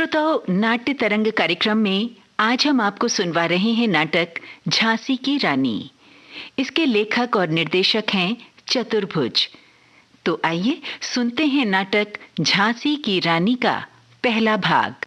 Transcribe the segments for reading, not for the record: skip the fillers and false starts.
श्रोताओ, नाट्य तरंग कार्यक्रम में आज हम आपको सुनवा रहे हैं नाटक झांसी की रानी। इसके लेखक और निर्देशक हैं चतुर्भुज। तो आइए सुनते हैं नाटक झांसी की रानी का पहला भाग।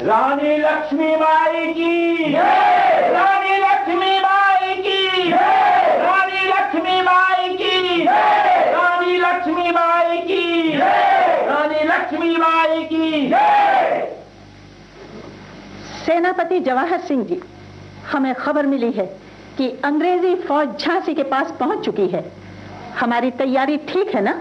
रानी लक्ष्मीबाई की जय, रानी लक्ष्मीबाई की जय, रानी लक्ष्मीबाई की जय, रानी लक्ष्मीबाई की जय, रानी लक्ष्मीबाई की जय। सेनापति जवाहर सिंह जी, हमें खबर मिली है कि अंग्रेजी फौज झांसी के पास पहुंच चुकी है। हमारी तैयारी ठीक है ना?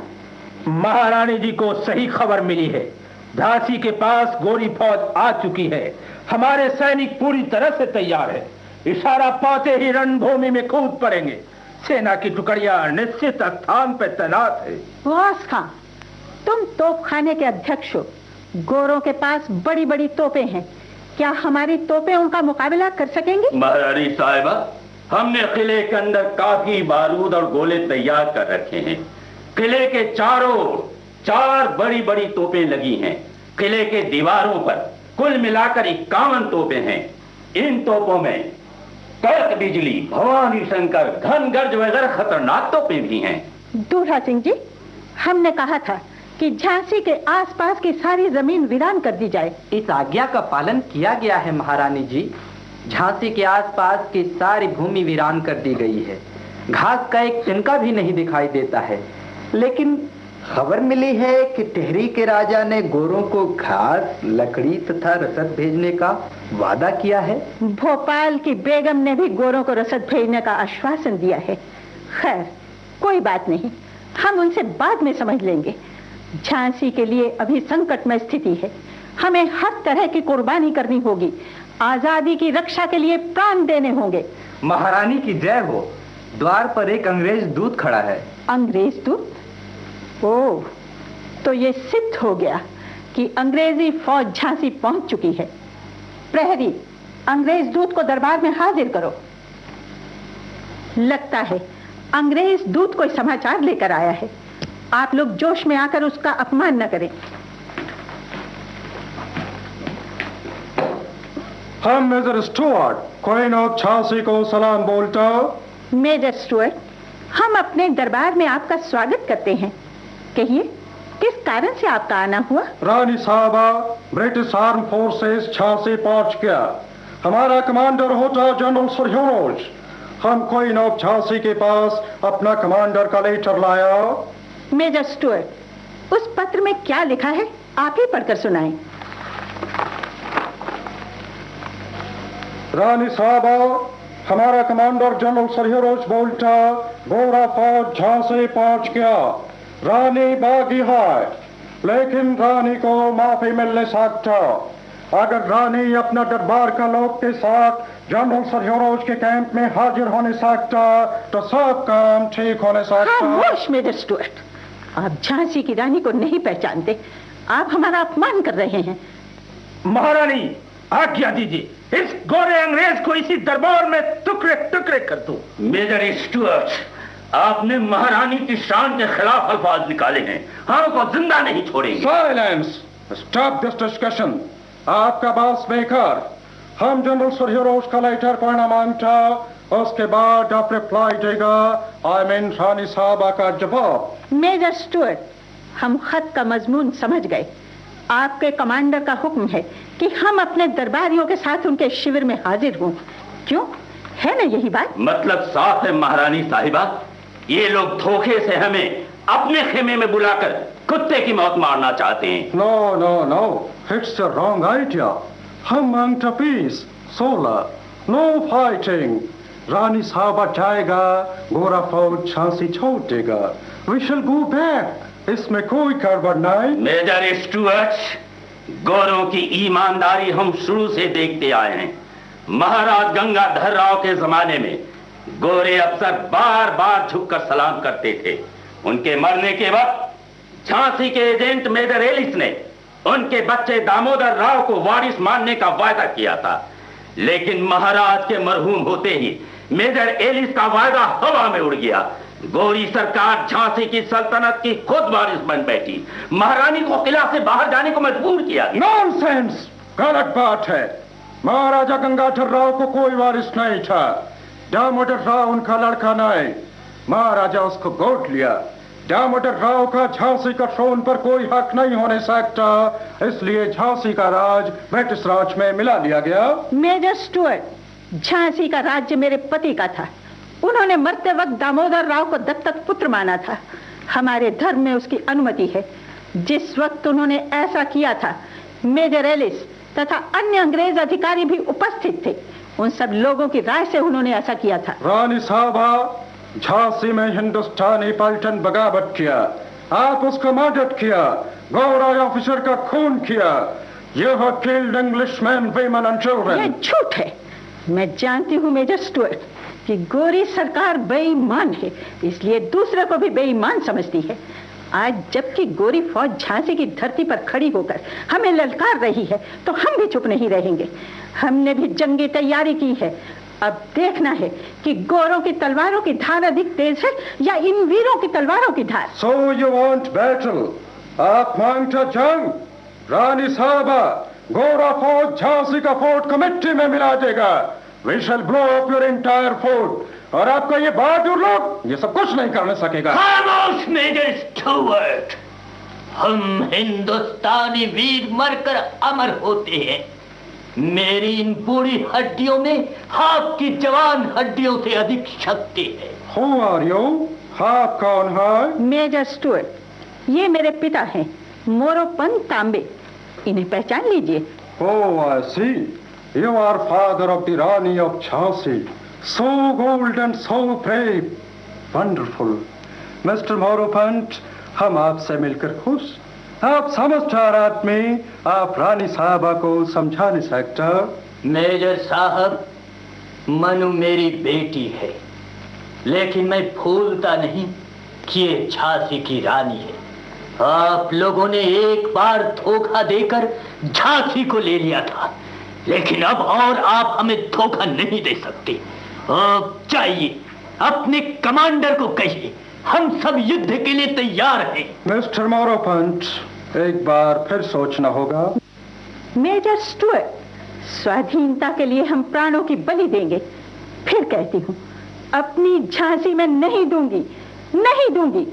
महारानी जी को सही खबर मिली है। झांसी के पास गोरी फौज आ चुकी है। हमारे सैनिक पूरी तरह से तैयार है। इशारा पाते ही रणभूमि में कूद पड़ेंगे। सेना की टुकड़ियां निश्चित स्थान पर तैनात है। वास खां, तुम तोपखाने के अध्यक्ष हो। गोरों के पास बड़ी बड़ी तोपें हैं। क्या हमारी तोपें उनका मुकाबला कर सकेंगी? महारानी साहिबा, हमने किले के अंदर काफी बारूद और गोले तैयार कर रखे हैं। किले के चारों 4 बड़ी बड़ी तोपें लगी हैं। किले के दीवारों पर कुल मिलाकर 51 तोपें हैं। इन तोपों में कर्क बिजली, भवानी शंकर, घन गर्ज वगैरह खतरनाक तोपें भी हैं। दूल्हा सिंह जी, हमने कहा था कि झांसी के आसपास की सारी जमीन वीरान कर दी जाए। इस आज्ञा का पालन किया गया है महारानी जी। झांसी के आसपास की सारी भूमि वीरान कर दी गई है। घास का एक तिनका भी नहीं दिखाई देता है। लेकिन खबर मिली है कि टिहरी के राजा ने गोरों को घास, लकड़ी तथा रसद भेजने का वादा किया है। भोपाल की बेगम ने भी गोरों को रसद भेजने का आश्वासन दिया है। खैर, कोई बात नहीं, हम उनसे बाद में समझ लेंगे। झांसी के लिए अभी संकटमय स्थिति है। हमें हर तरह की कुर्बानी करनी होगी। आजादी की रक्षा के लिए प्राण देने होंगे। महारानी की जय हो। द्वार पर एक अंग्रेज दूत खड़ा है। अंग्रेज दूत? ओह, तो ये सिद्ध हो गया कि अंग्रेजी फौज झांसी पहुंच चुकी है। प्रहरी, अंग्रेज दूत को दरबार में हाजिर करो। लगता है अंग्रेज दूत कोई समाचार लेकर आया है। आप लोग जोश में आकर उसका अपमान न करें। हम major Stuart, queen of Jhansi को सलाम बोलता। मेजर स्टुअर्ट, हम अपने दरबार में आपका स्वागत करते हैं। कहिए, किस कारण से आपका आना हुआ? रानी साहबा, ब्रिटिश आर्म फोर्सेस झांसी पहुंच गया। हमारा कमांडर होता जनरल सरह्योरोज। हम क्वीन ऑफ झांसी के पास अपना कमांडर का लेटर लाया। मेजर स्टुअर्ट, उस पत्र में क्या लिखा है, आप ही पढ़कर सुनाएं। रानी साहबा, हमारा कमांडर जनरल सरह्योरोज बोलता, गोरा फौज झांसी पहुंच गया। रानी बागी है, लेकिन रानी को माफी मिलने सकता। अगर रानी अपना दरबार का लोग के साथ जनरल सरह्योरोज के कैंप में हाजिर होने सकता तो सब काम ठीक होने सकता। खामोश मेजर स्टुअर्ट, आप झांसी की रानी को नहीं पहचानते। आप हमारा अपमान कर रहे हैं। महारानी, आज्ञा दीजिए, इस गोरे अंग्रेज को इसी दरबार में टुकड़े टुकड़े कर दो। मेजर स्टुअर्ट, आपने महारानी की शान के खिलाफ अल्फाज निकाले हैं। हमको जिंदा नहीं छोड़ेंगे। Silence, stop this discussion. आपका बॉस बेकार। हम जनरल सरह्योरोज का लेटर पढ़ना मांगता, उसके बाद आप रिप्लाई देगा। आई मीन रानी साहबा का जवाब। मेजर स्टुअर्ट, हम खत का मजमून समझ गए। आपके कमांडर का हुक्म है कि हम अपने दरबारियों के साथ उनके शिविर में हाजिर हों। क्यों, है ना यही बात? मतलब साफ है महारानी साहिबा, ये लोग धोखे से हमें अपने खेमे में बुलाकर कुत्ते की मौत मारना चाहते हैं। No no no, it's a wrong idea. हम मांगते पीस, सोलह, नो फाइटिंग। रानी साहबा जाएगा, गोरा फौज झांसी छोड़ देगा। We shall go back. इसमें कोई गड़बड़ नहीं। मेजर स्टुअर्ट, गोरों की ईमानदारी हम शुरू से देखते आए हैं। महाराज गंगाधर राव के जमाने में गोरे अफसर बार बार झुककर सलाम करते थे। उनके मरने के वक्त झांसी के एजेंट मेजर एलिस ने उनके बच्चे दामोदर राव को वारिस मानने का वायदा किया था, लेकिन महाराज के मरहूम होते ही मेजर एलिस का वायदा हवा में उड़ गया। गोरी सरकार झांसी की सल्तनत की खुद वारिस बन बैठी। महारानी को किला से बाहर जाने को मजबूर किया। नॉनसेंस, गलत बात है। महाराजा गंगाधर राव को कोई वारिस नहीं था। दामोदर राव उनका लड़का नहीं, महाराजा उसको गोद लिया। दामोदर राव का झांसी का थ्रोन पर कोई हक नहीं होने सकता, इसलिए झांसी का राज ब्रिटिश राज में मिला लिया गया। मेजर स्टुअर्ट, झांसी का राज्य मेरे पति का था। उन्होंने मरते वक्त दामोदर राव को दत्तक पुत्र माना था। हमारे धर्म में उसकी अनुमति है। जिस वक्त उन्होंने ऐसा किया था, मेजर एलिस तथा अन्य अंग्रेज अधिकारी भी उपस्थित थे। उन सब लोगों की राय से उन्होंने ऐसा किया था। रानी साहबा, झांसी में हिंदुस्तानी पलटन बगावत किया, आप उसका मदद किया, गोरा ऑफिसर का खून किया। You have killed Englishmen, women and children. ये झूठ है। मैं जानती हूँ मेजर स्टुअर्ट कि गोरी सरकार बेईमान है, इसलिए दूसरे को भी बेईमान समझती है। आज जबकि गोरी फौज झांसी की धरती पर खड़ी होकर हमें ललकार रही है, तो हम भी चुप नहीं रहेंगे। हमने भी जंगी तैयारी की है। अब देखना है कि गोरों की तलवारों की धार अधिक तेज है या इन वीरों की तलवारों की धार। So you want battle? आप मांगते जंग? रानी साहबा, गोरा फौज झांसी का फोर्ट कमेटी में मिला देगा। We shall blow up your entire fort. और आपका ये बहादुर लोग ये सब कुछ नहीं करने सकेगा। खामोश मेजर स्टुअर्ट, हम हिंदुस्तानी वीर मरकर अमर होते हैं। मेरी इन बूढ़ी हड्डियों में आपकी जवान हड्डियों से अधिक शक्ति है। Who are you? आप कौन है? मेजर स्टुअर्ट, ये मेरे पिता हैं, मोरोपन तांबे। इन्हें पहचान लीजिए। Oh, I see. You are father of the Rani of Jhansi. So bold and so brave. Wonderful. Mr. Moropant, हम आपसे मिलकर खुश। आप समझदार आदमी, आप रानी साहबा को समझा नहीं सकता। मेजर साहब, मनु मेरी बेटी है, लेकिन मैं भूलता नहीं कि ये झांसी की रानी है। आप लोगों ने एक बार धोखा देकर झांसी को ले लिया था, लेकिन अब और आप हमें धोखा नहीं दे सकते। अब चाहिए अपने कमांडर को कहिए, हम सब युद्ध के लिए तैयार हैं। मिस्टर मोरोपंत, एक बार फिर सोचना होगा। मेजर स्टुअर्ट, स्वाधीनता के लिए हम प्राणों की बलि देंगे। फिर कहती हूँ, अपनी झांसी में नहीं दूंगी, नहीं दूंगी।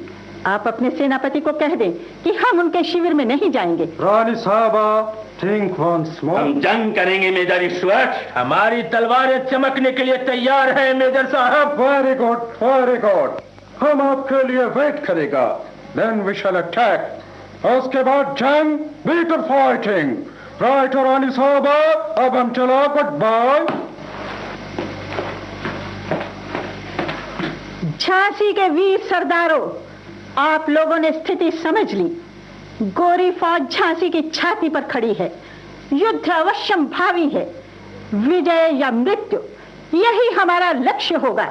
आप अपने सेनापति को कह दें कि हम उनके शिविर में नहीं जाएंगे। रानी साहबा, think once more. हम जंग करेंगे मेजर स्टुअर्ट। हमारी तलवारें चमकने के लिए तैयार हैं मेजर साहब। Very good, very good. हम आपके लिए वेट करेगा। Then we shall attack. उसके बाद जंग, bitter fighting. राइट रानी साहबा, अब हम चला, गुड बाय। झांसी के वीर सरदारों, आप लोगों ने स्थिति समझ ली। गोरी फौज झांसी की छाती पर खड़ी है। युद्ध अवश्यम भावी है। विजय या मृत्यु, यही हमारा लक्ष्य होगा।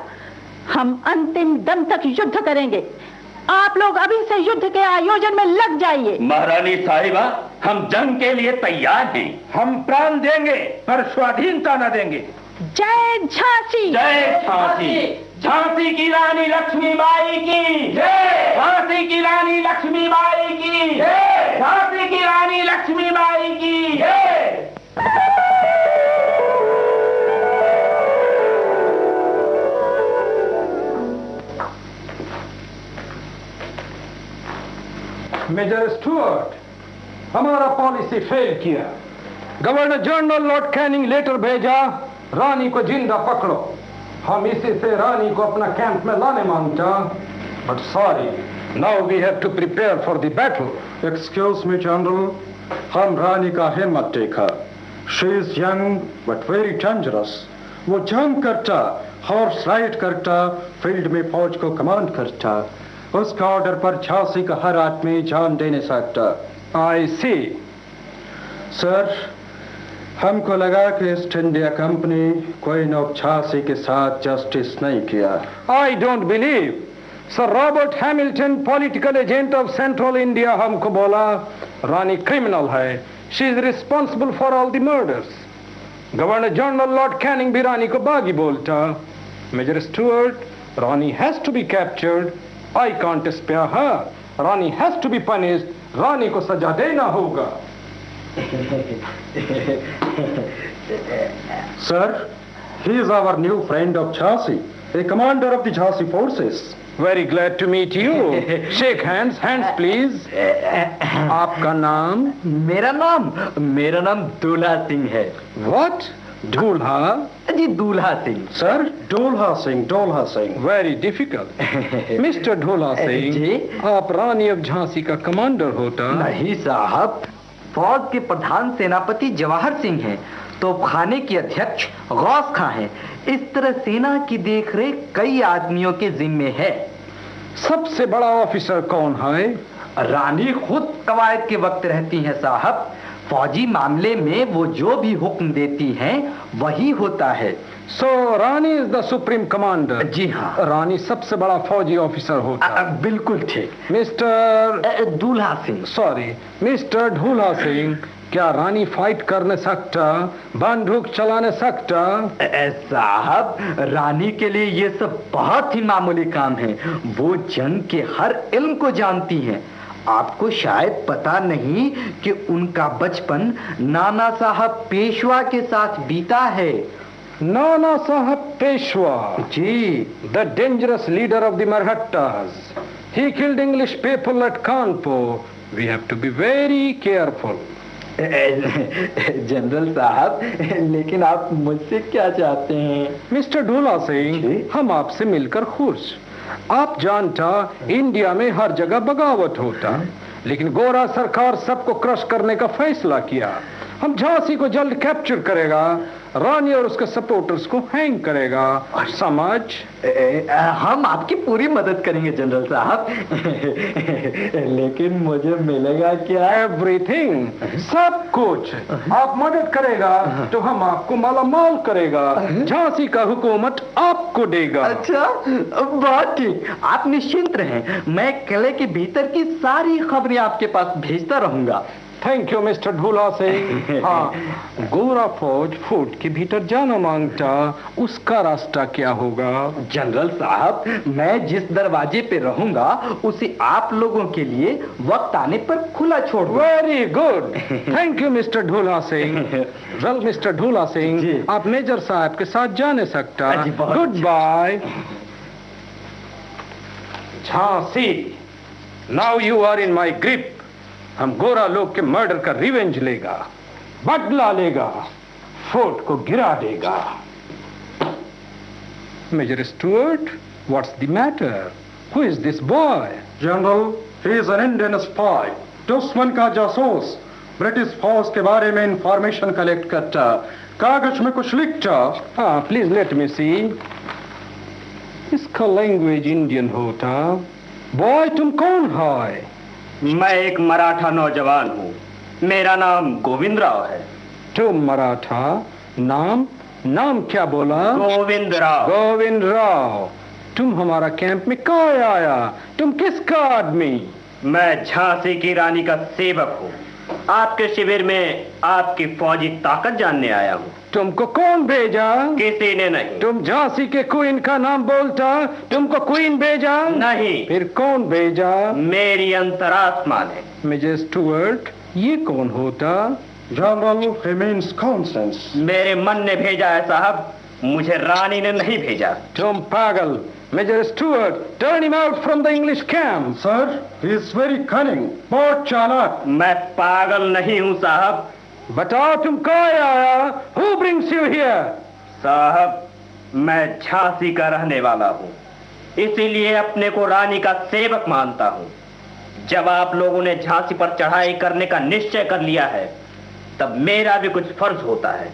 हम अंतिम दम तक युद्ध करेंगे। आप लोग अभी से युद्ध के आयोजन में लग जाइए। महारानी साहिबा, हम जंग के लिए तैयार हैं। हम प्राण देंगे पर स्वाधीनता न देंगे। जय झांसी, जय झांसी। झांसी की रानी लक्ष्मीबाई की जय। झांसी की रानी लक्ष्मीबाई की जय। झांसी की रानी लक्ष्मीबाई की जय। मेजर स्टुअर्ट, हमारा पॉलिसी फेल किया। Governor general lord Canning letter भेजा, रानी को जिंदा पकड़ो। हम इसी से रानी को अपना कैंप में लाने मांगता, but sorry, now we have to prepare for the battle. Excuse me general, हम रानी का हिम्मत देखा। She is young but very dangerous. वो जंग करता हॉर्स राइड करता, फील्ड में फौज को कमांड करता। उसका ऑर्डर पर झांसी का हर आदमी जान देने सकता। आई सी। सर, हमको लगा कि east India company queen of Jhansi के साथ जस्टिस नहीं किया। I don't believe. Sir Robert Hamilton, political agent of central India, हमको बोला रानी क्रिमिनल है। She is responsible for all the murders. Governor general lord Canning भी रानी को बागी बोलता। Major Stuart, Rani has to be captured. I can't spare her. Rani has to be punished. रानी को सजा देना होगा। Sir, he is our new friend of Jhansi, a commander of the Jhansi forces. Very glad to meet you. Shake hands, hands please. आपका नाम? मेरा नाम दूल्हा सिंह है। What? दूल्हा? जी दूल्हा Singh. Sir, Dolha Singh. Very difficult. Mr. ढोला सिंह, जी? आप रानी ऑफ झांसी का कमांडर होता? नहीं साहब, फौज के प्रधान सेनापति जवाहर सिंह हैं, तोपखाने के अध्यक्ष गौस खां हैं। इस तरह सेना की देखरेख कई आदमियों के जिम्मे है। सबसे बड़ा ऑफिसर कौन है? रानी खुद कवायद के वक्त रहती हैं साहब। फौजी मामले में वो जो भी हुक्म देती हैं वही होता है। सो रानी इज द सुप्रीम कमांडर? जी हाँ। रानी सबसे बड़ा फौजी ऑफिसर होता? बिल्कुल ठीक। मिस्टर दूल्हा सिंह, सॉरी मिस्टर ढूला सिंह, क्या रानी फाइट करने सकता, बंदूक चलाने सकता? साहब, रानी के लिए ये सब बहुत ही मामूली काम है। वो जंग के हर इल्म को जानती हैं। आपको शायद पता नहीं कि उनका बचपन नाना साहब पेशवा के साथ बीता है। नाना साहब पेशवा? जी, the dangerous leader of the Mahrattas. He killed English people at Kanpur. We have to be very careful. General साहब, लेकिन आप मुझसे क्या चाहते हैं? मिस्टर ढोला सिंह, हम आपसे मिलकर खुश। आप जानता, इंडिया में हर जगह बगावत होता, लेकिन गोरा सरकार सबको क्रश करने का फैसला किया। हम झांसी को जल्द कैप्चर करेगा, रानी और उसके सपोर्टर्स को हैंग करेगा। समझ? हम आपकी पूरी मदद करेंगे जनरल साहब। लेकिन मुझे मिलेगा क्या? एवरीथिंग, सब कुछ। आप मदद करेगा तो हम आपको मालामाल करेगा। झांसी का हुकूमत आपको देगा। अच्छा, बहुत ठीक। आप निश्चिंत रहें, मैं किले के भीतर की सारी खबरें आपके पास भेजता रहूंगा। Thank you mister Dhola Singh. हाँ, गोरा फौज फोर्ट के भीतर जाना मांगता, उसका रास्ता क्या होगा? जनरल साहब, मैं जिस दरवाजे पे रहूंगा उसे आप लोगों के लिए वक्त आने पर खुला छोड़ दूंगा। Very good, thank you mister Dhola Singh. Well mister Dhola Singh, आप मेजर साहब के साथ जाने सकता। Goodbye. Jhansi, now you are in my grip. हम गोरा लोग के मर्डर का रिवेंज लेगा, बदला लेगा, फोर्ट को गिरा देगा। Major Stuart, what's the matter? Who is this boy? General, he is an Indian spy, दुश्मन का जासूस। ब्रिटिश फौज के बारे में इंफॉर्मेशन कलेक्ट करता, कागज में कुछ लिखता। हाँ, प्लीज लेट मी सी। इसका लैंग्वेज इंडियन होता। बॉय, तुम कौन है? मैं एक मराठा नौजवान हूँ। मेरा नाम गोविंद राव है। तुम मराठा? नाम क्या बोला? गोविंद राव। गोविंद राव, तुम हमारा कैंप में कहाँ आया? तुम किसका आदमी? मैं झांसी की रानी का सेवक हूँ। आपके शिविर में आपकी फौजी ताकत जानने आया हूँ। तुमको कौन भेजा? किसी ने नहीं। तुम झांसी के क्वीन का नाम बोलता, तुमको क्वीन भेजा? नहीं। फिर कौन भेजा? मेरी अंतरात्मा ने। मिस्टर स्टुअर्ट, ये कौन होता? जनरल, ही मीन्स कॉन्सेंस। मेरे मन ने भेजा है साहब, मुझे रानी ने नहीं भेजा। तुम पागल। Major Stuart, turn him out from the English camp. Sir, he is very cunning, बहुत चालाक। मैं पागल नहीं हूँ साहब। बताओ, तुम कहाँ आया? Who brings you here? साहब, मैं झांसी का रहने वाला हूँ, इसीलिए अपने को रानी का सेवक मानता हूँ। जब आप लोगों ने झांसी पर चढ़ाई करने का निश्चय कर लिया है, तब मेरा भी कुछ फर्ज होता है।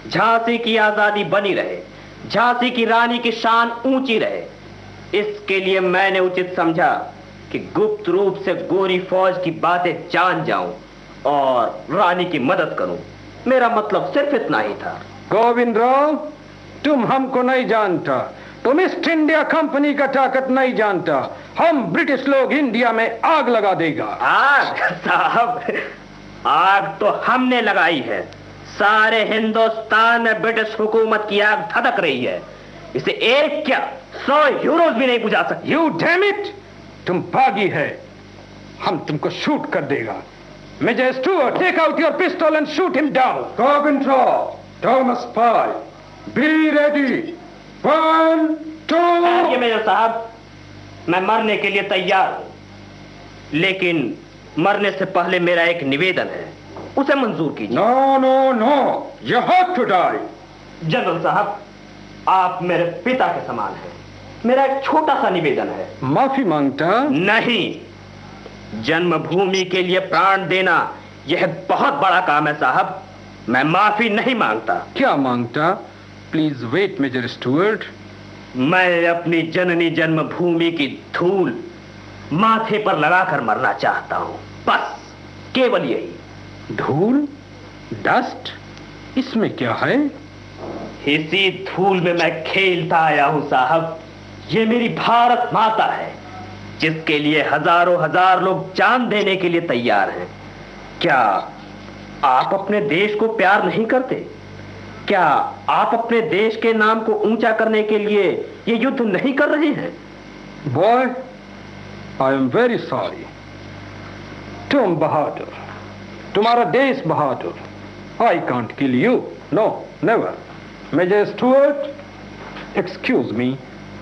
झांसी की आजादी बनी रहे, झांसी की रानी की शान ऊंची रहे। इसके लिए मैंने उचित समझा कि गुप्त रूप से गोरी फौज की बातें जान जाऊं और रानी की मदद करूं। मेरा मतलब सिर्फ इतना ही था। गोविंद राव, तुम हमको नहीं जानता, तुम ईस्ट इंडिया कंपनी का ताकत नहीं जानता। हम ब्रिटिश लोग इंडिया में आग लगा देगा। आग साहब, आग तो हमने लगाई है। सारे हिंदुस्तान में ब्रिटिश हुकूमत की आग धधक रही है। इसे एक क्या 100 यूरोज भी नहीं बुझा सकते। यू डैम इट, तुम बागी है, हम तुमको शूट कर देगा। Major Stuart, take out your pistol and shoot him down. Govind Rao, Thomas Pai, be ready. 1, 2। Major साहब, मैं मरने के लिए तैयार हूं, लेकिन मरने से पहले मेरा एक निवेदन है, उसे मंजूर कीजिए। No no no, you have to die. General साहब, आप मेरे पिता के समान हैं। मेरा एक छोटा सा निवेदन है। माफी मांगता नहीं, जन्मभूमि के लिए प्राण देना यह बहुत बड़ा काम है साहब। मैं माफी नहीं मांगता। क्या मांगता? Please weight measure Stuart. मैं अपनी जननी जन्मभूमि की धूल माथे पर लगाकर मरना चाहता हूं, बस केवल यही। धूल? डस्ट? इसमें क्या है? इसी धूल में मैं खेलता आया हूं साहब। ये मेरी भारत माता है, जिसके लिए हजारों हजार लोग जान देने के लिए तैयार हैं। क्या आप अपने देश को प्यार नहीं करते? क्या आप अपने देश के नाम को ऊंचा करने के लिए ये युद्ध नहीं कर रहे हैं? Boy, I am very sorry. तुम बहादुर, तुम्हारा देश बहादुर। I can't kill you, no never. Major Stuart, excuse me,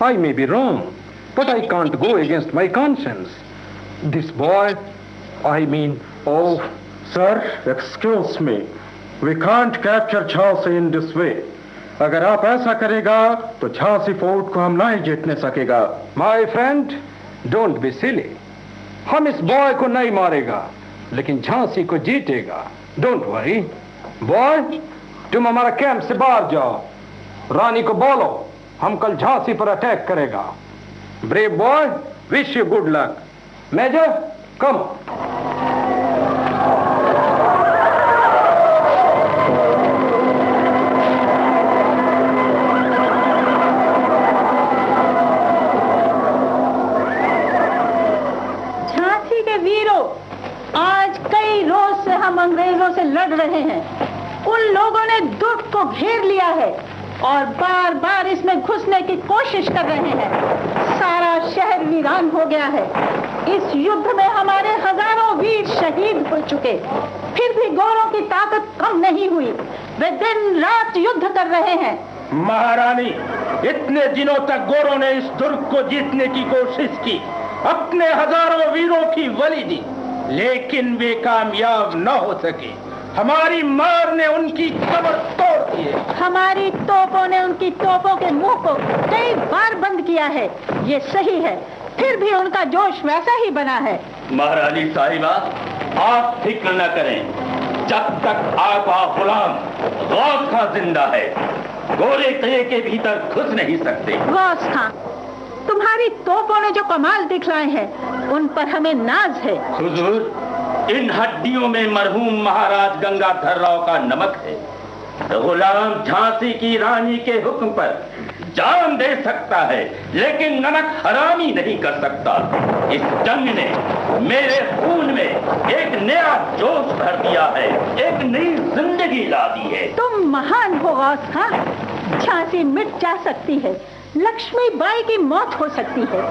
I may be wrong, but I can't go against my conscience. This boy, I mean, oh, sir, excuse me. We can't capture Jhansi in this way. अगर आप ऐसा करेगा तो Jhansi fort को हम नहीं जीतने सकेगा। My friend, don't be silly. हम इस बॉय को नहीं मारेगा, लेकिन झांसी को जीतेगा। Don't worry. बॉय, तुम हमारा कैंप से बाहर जाओ। रानी को बोलो हम कल झांसी पर अटैक करेगा। Brave boy, wish you good luck. Major, come. Jhansi के वीरों, आज कई रोज से हम अंग्रेजों से लड़ रहे हैं। उन लोगों ने दुर्ग को घेर लिया है और बार बार इसमें घुसने की कोशिश कर रहे हैं। सारा शहर वीरान हो गया है। इस युद्ध में हमारे हजारों वीर शहीद हो चुके, फिर भी गोरों की ताकत कम नहीं हुई। वे दिन रात युद्ध कर रहे हैं। महारानी, इतने दिनों तक गोरों ने इस दुर्ग को जीतने की कोशिश की, अपने हजारों वीरों की बलि दी, लेकिन वे कामयाब न हो सके। हमारी मार ने उनकी कमर तोड़ दी है। हमारी तोपों ने उनकी तोपों के मुंह को कई बार बंद किया है, ये सही है, फिर भी उनका जोश वैसा ही बना है। महारानी साहिबा, आप फिक्र न करें। जब तक आपका गुलाम गौस खां जिंदा है, गोरे किले के भीतर घुस नहीं सकते। गौस खां, तुम्हारी तोपों ने जो कमाल दिखलाए हैं, उन पर हमें नाज है। हुजूर, इन हड्डियों में मरहूम महाराज गंगाधर राव का नमक है। गुलाम झांसी की रानी के हुक्म पर जान दे सकता है, लेकिन नमक हरामी नहीं कर सकता। इस जंग ने मेरे खून में एक नया जोश भर दिया है, एक नई जिंदगी ला दी है। तुम महान हो गौस खां। झांसी मिट जा सकती है, लक्ष्मीबाई की मौत हो सकती है,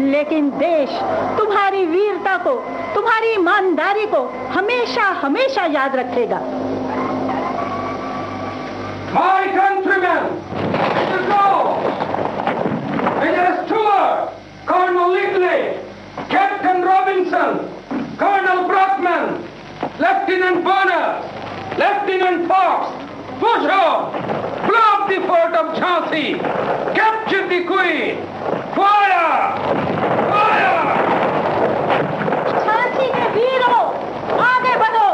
लेकिन देश तुम्हारी वीरता को, तुम्हारी ईमानदारी को हमेशा हमेशा याद रखेगा। My countrymen, go! Major Stewart, Colonel Ligley, Captain Robinson, Colonel Brockman, Lieutenant Berners, Lieutenant Fox, push on! Blow up the fort of Jhansi! Capture the Queen! Fire! Fire! Jhansi के वीरों, आगे बढ़ो,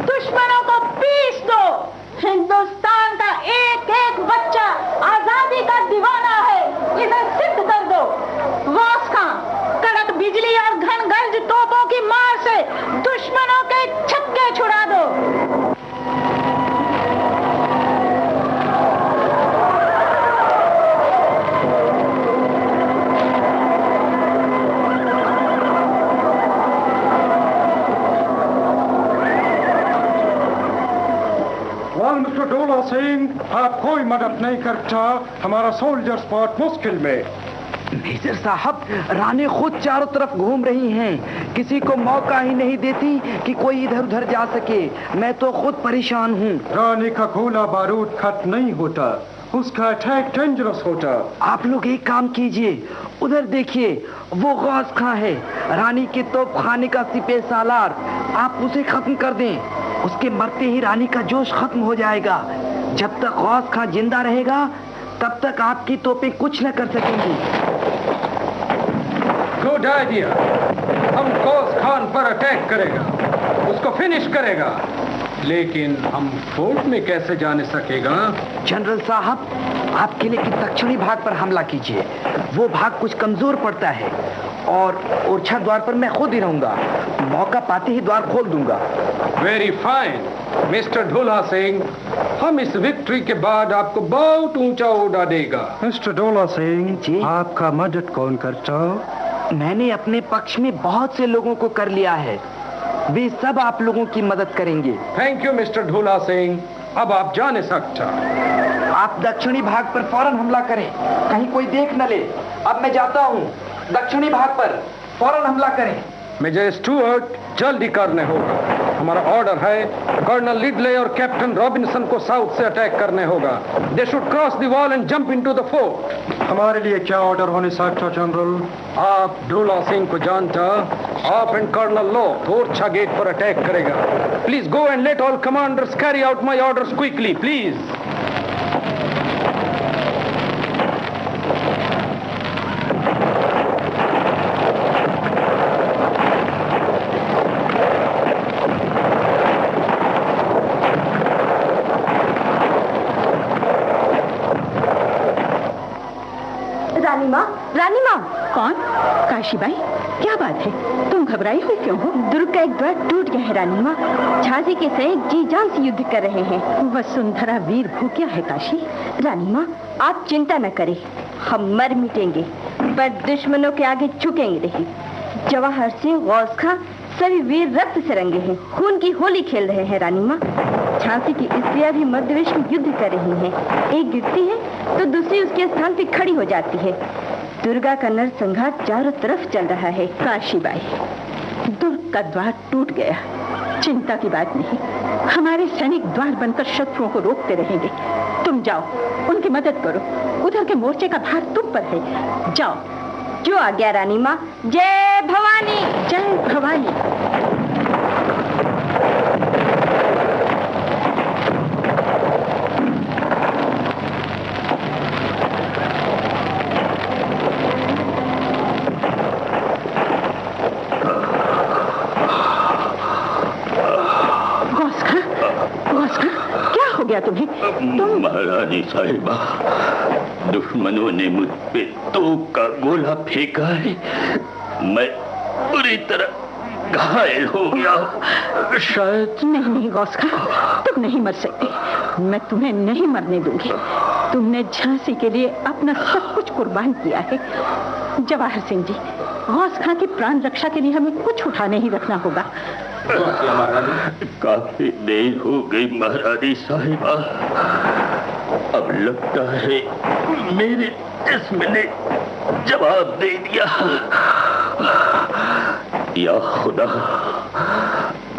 दुश्मनों को पीस दो। हिंदुस्तान का एक एक बच्चा आजादी का कोई मदद नहीं करता, हमारा सोल्जर्स बहुत मुश्किल में। मेजर साहब, रानी खुद चारों तरफ घूम रही हैं, किसी को मौका ही नहीं देती कि कोई इधर उधर जा सके। मैं तो खुद परेशान हूँ। रानी का गोला बारूद खत्म नहीं होता, उसका अटैक डेंजरस होता। आप लोग एक काम कीजिए, उधर देखिए, वो गौस खां है, रानी के तोप खाने का सिपह सालार। आप उसे खत्म कर दें, उसके मरते ही रानी का जोश खत्म हो जाएगा। जब तक गौस खां जिंदा रहेगा तब तक आपकी तोपें कुछ न कर सकेंगी। Good idea. हम गौस खान पर अटैक करेगा, उसको फिनिश करेगा, लेकिन हम फोर्ट में कैसे जाने सकेगा? जनरल साहब, आप किले के दक्षिणी भाग पर हमला कीजिए। वो भाग कुछ कमजोर पड़ता है और ओरछा द्वार पर मैं खुद ही रहूंगा। मौका पाते ही द्वार खोल दूंगा। Very fine mister Dhola Singh, हम इस विक्ट्री के बाद आपको बहुत ऊंचा ओहदा देगा। मिस्टर ढोला सिंह जी? आपका मदद कौन करता? मैंने अपने पक्ष में बहुत से लोगों को कर लिया है, वे सब आप लोगों की मदद करेंगे। Thank you mister Dhola Singh, अब आप जाने सकता। आप दक्षिणी भाग पर फौरन हमला करें, कहीं कोई देख न ले। अब मैं जाता हूँ, दक्षिणी भाग पर फौरन हमला करें। मेजर स्टुअर्ट, जल्दी करने होगा। हमारा ऑर्डर है, कर्नल लिडले और कैप्टन रॉबिन्सन को साउथ से अटैक करने होगा। They should cross the wall and jump into the fort. हमारे लिए क्या ऑर्डर होने सकता जनरल? आप ढोला सिंह को जानता, आप and colonel Lowe Orchha gate पर अटैक करेगा। Please go and let all commanders carry out my orders quickly please. रानी माँ। कौन? काशीबाई, क्या बात है? तुम घबराई हुई क्यों हो? दुर्ग का एक द्वार टूट गया है रानी माँ। झांसी के सैनिक जी जान से युद्ध कर रहे हैं। वसुंधरा वीर भूख्या है काशी। रानी माँ, आप चिंता न करें, हम मर मिटेंगे पर दुश्मनों के आगे झुकेंगे नहीं। जवाहर सिंह, गौस खां, सभी वीर रक्त से रंगे हैं, खून की होली खेल रहे हैं। रानी माँ, झांसी की स्त्रियां भी मध्यवेश में युद्ध कर रही हैं। एक गिरती है तो दूसरी उसके स्थान पर खड़ी हो जाती है। दुर्गा का नरसंहार चारों तरफ चल रहा है। काशीबाई, दुर्ग का द्वार टूट गया, चिंता की बात नहीं। हमारे सैनिक द्वार बनकर शत्रुओं को रोकते रहेंगे। तुम जाओ, उनकी मदद करो। उधर के मोर्चे का भार तुम पर है, जाओ। जो आज्ञा रानी माँ। जय भवानी। जय भवानी। तुम्हें? तुम? महारानी साहिबा, दुश्मनों ने मुझ पे तोप का गोला फेंका है, मैं पूरी तरह घायल हो गया। शायद नहीं गौस खां, तुम नहीं मर सकते। मैं तुम्हें नहीं मरने दूंगी। तुमने झांसी के लिए अपना सब कुछ कुर्बान किया है। जवाहर सिंह जी, गौस खां की प्राण रक्षा के लिए हमें कुछ उठाने ही रखना होगा। काफी देर हो गई महारानी साहिबा, अब लगता है मेरे जिस्म ने जवाब दे दिया। या खुदा,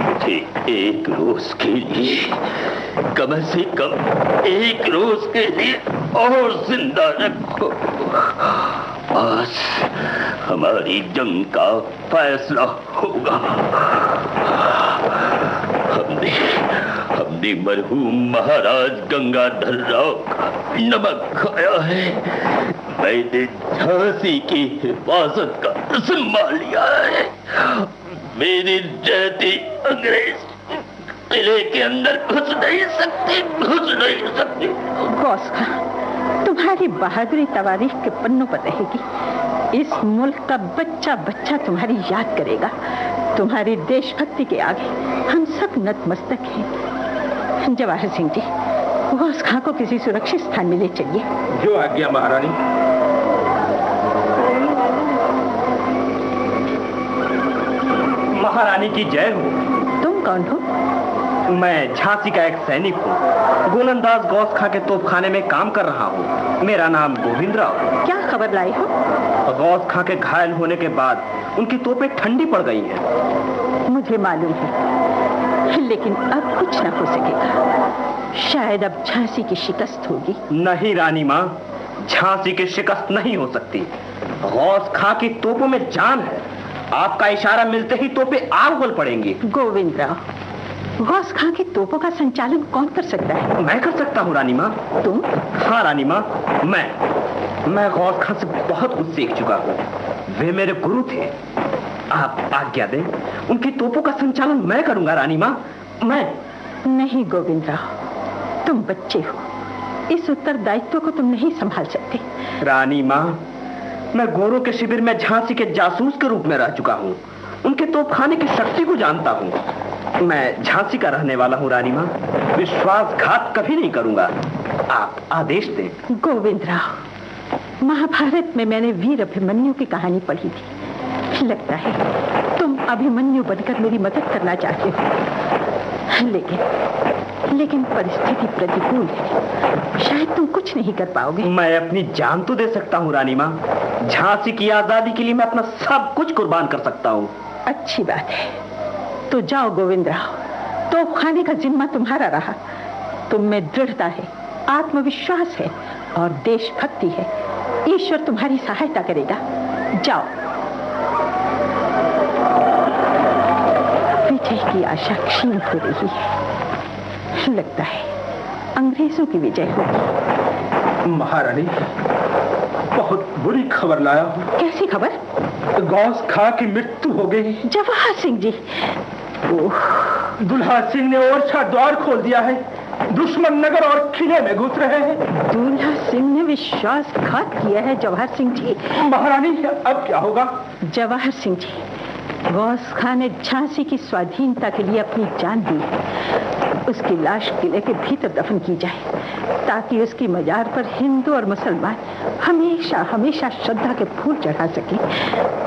मुझे एक रोज के लिए, कम से कम एक रोज के लिए और जिंदा रखो। आज हमारी जंग का फैसला होगा। हमने मरहूम महाराज गंगाधर राव का नमक खाया है। मैंने झांसी की हिफाजत का जिम्मा लिया है। मेरे रहते अंग्रेज किले के अंदर घुस नहीं सकते। गौस खां, तुम्हारी बहादुरी तवारीख के पन्नों पर रहेगी। इस मुल्क का बच्चा बच्चा तुम्हारी याद करेगा। तुम्हारी देशभक्ति के आगे हम सब नतमस्तक हैं। जवाहर सिंह जी, गौस खां को किसी सुरक्षित स्थान में ले चलिए। जो आज्ञा महारानी। महारानी की जय हो। तुम कौन हो? मैं झांसी का एक सैनिक हूँ। गोलंदाज गौस खां के तोपखाने में काम कर रहा हूँ। मेरा नाम गोविंद राव। क्या खबर लाई हो? गौस खां के घायल होने के बाद उनकी तोपें ठंडी पड़ गई हैं। मुझे मालूम है, लेकिन अब कुछ न हो सकेगा। शायद अब झांसी की शिकस्त होगी। नहीं रानी माँ, झांसी की शिकस्त नहीं हो सकती। गौस खां की तोपों में जान है। आपका इशारा मिलते ही तोपें आग उगल पड़ेंगी। गोविंद राव, गौस खां की तोपों का संचालन कौन कर सकता है? मैं कर सकता हूँ रानी माँ। तुम? हाँ रानी माँ, मैं गौस खां से बहुत कुछ सीख चुका हूँ। वे मेरे गुरु थे। आप आज्ञा दें, उनकी तोपों का संचालन मैं करूंगा रानी माँ। मैं नहीं गोविंद राव, तुम बच्चे हो। इस उत्तरदायित्व को तुम नहीं संभाल सकते। रानी माँ, मैं गोरों के शिविर में झांसी के जासूस के रूप में रह चुका हूँ। उनके तोपखाने की शक्ति को जानता हूँ। मैं झांसी का रहने वाला हूँ रानी माँ। विश्वासघात कभी नहीं करूंगा। आप आदेश दें। गोविंद राव, महाभारत में मैंने वीर अभिमन्यु की कहानी पढ़ी थी। लगता है तुम अभिमन्यु बनकर मेरी मदद करना चाहते हो, लेकिन परिस्थिति प्रतिकूल है। शायद तुम कुछ नहीं कर पाओगे। मैं अपनी जान तो दे सकता हूँ रानी माँ। झांसी की आजादी के लिए मैं अपना सब कुछ कुर्बान कर सकता हूँ। अच्छी बात है, तो जाओ गोविंद राव। तोपखाने का जिम्मा तुम्हारा रहा। तुम में दृढ़ता है, आत्मविश्वास है और देशभक्ति है। ईश्वर तुम्हारी सहायता करेगा। जाओ। विजय की आशा क्षीण हो रही है। लगता है अंग्रेजों की विजय होगी। महारानी, बहुत बुरी खबर लाया हूँ। कैसी खबर? गौस खां की मृत्यु हो गई। जवाहर सिंह जी। दुल्हा सिंह ने ओरछा द्वार खोल दिया है। दुश्मन नगर और किले में घुस रहे हैं। दुल्हा सिंह ने विश्वासघात किया है जवाहर सिंह जी। महारानी, अब क्या होगा? जवाहर सिंह जी, गौस खां ने झांसी की स्वाधीनता के लिए अपनी जान दी है। उसकी लाश किले के भीतर दफन की जाए, ताकि उसकी मजार पर हिंदू और मुसलमान हमेशा हमेशा श्रद्धा के फूल चढ़ा सके।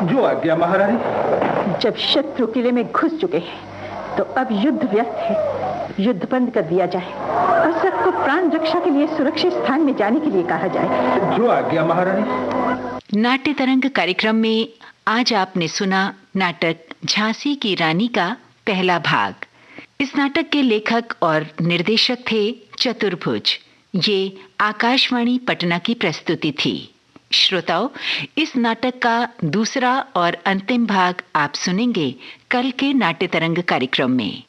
जो आज्ञा महारानी। जब शत्रु किले में घुस चुके हैं, तो अब युद्ध व्यर्थ है। युद्ध बंद कर दिया जाए और सबको प्राण रक्षा के लिए सुरक्षित स्थान में जाने के लिए कहा जाए। जो आज्ञा महारानी। नाट्य तरंग कार्यक्रम में आज आपने सुना नाटक झांसी की रानी का पहला भाग। इस नाटक के लेखक और निर्देशक थे चतुर्भुज। ये आकाशवाणी पटना की प्रस्तुति थी। श्रोताओं, इस नाटक का दूसरा और अंतिम भाग आप सुनेंगे कल के नाट्य तरंग कार्यक्रम में।